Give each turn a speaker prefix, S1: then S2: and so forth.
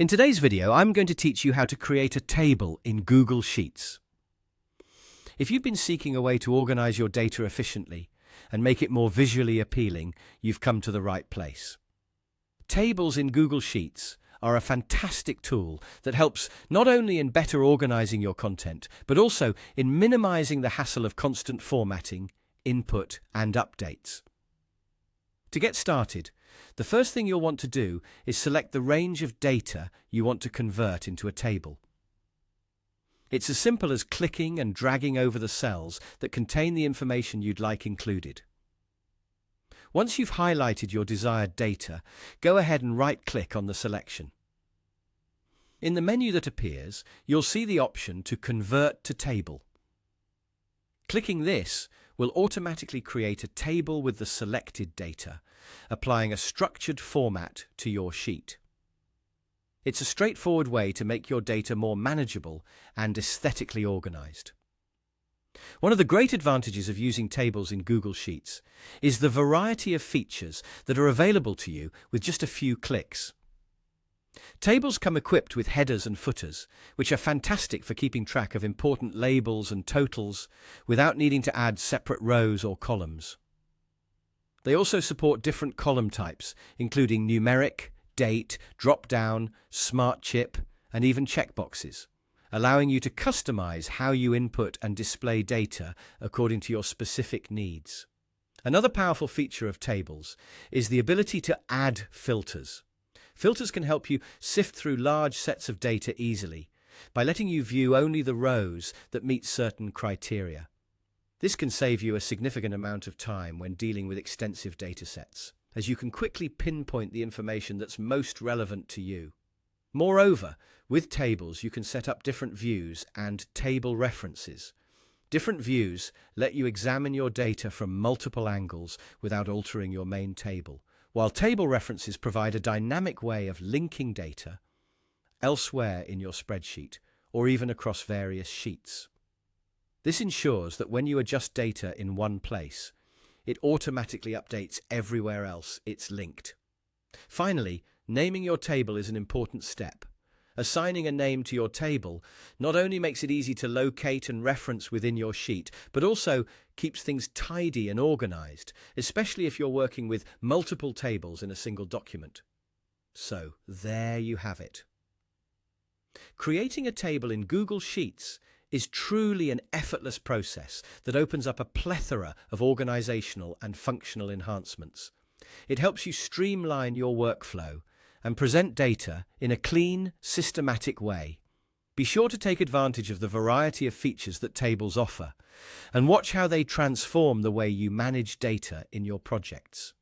S1: In today's video, I'm going to teach you how to create a table in Google Sheets. If you've been seeking a way to organize your data efficiently and make it more visually appealing, you've come to the right place. Tables in Google Sheets are a fantastic tool that helps not only in better organizing your content, but also in minimizing the hassle of constant formatting, input, and updates. To get started, the first thing you'll want to do is select the range of data you want to convert into a table. It's as simple as clicking and dragging over the cells that contain the information you'd like included. Once you've highlighted your desired data, go ahead and right-click on the selection. In the menu that appears, you'll see the option to Convert to Table. Clicking this will automatically create a table with the selected data, applying a structured format to your sheet. It's a straightforward way to make your data more manageable and aesthetically organized. One of the great advantages of using tables in Google Sheets is the variety of features that are available to you with just a few clicks. Tables come equipped with headers and footers, which are fantastic for keeping track of important labels and totals without needing to add separate rows or columns. They also support different column types, including numeric, date, drop-down, smart chip, and even checkboxes, allowing you to customize how you input and display data according to your specific needs. Another powerful feature of tables is the ability to add filters. Filters can help you sift through large sets of data easily by letting you view only the rows that meet certain criteria. This can save you a significant amount of time when dealing with extensive data sets, as you can quickly pinpoint the information that's most relevant to you. Moreover, with tables, you can set up different views and table references. Different views let you examine your data from multiple angles without altering your main table, while table references provide a dynamic way of linking data elsewhere in your spreadsheet or even across various sheets. This ensures that when you adjust data in one place, it automatically updates everywhere else it's linked. Finally, naming your table is an important step. Assigning a name to your table not only makes it easy to locate and reference within your sheet, but also keeps things tidy and organized, especially if you're working with multiple tables in a single document. So, there you have it. Creating a table in Google Sheets is truly an effortless process that opens up a plethora of organizational and functional enhancements. It helps you streamline your workflow and present data in a clean, systematic way. Be sure to take advantage of the variety of features that tables offer and watch how they transform the way you manage data in your projects.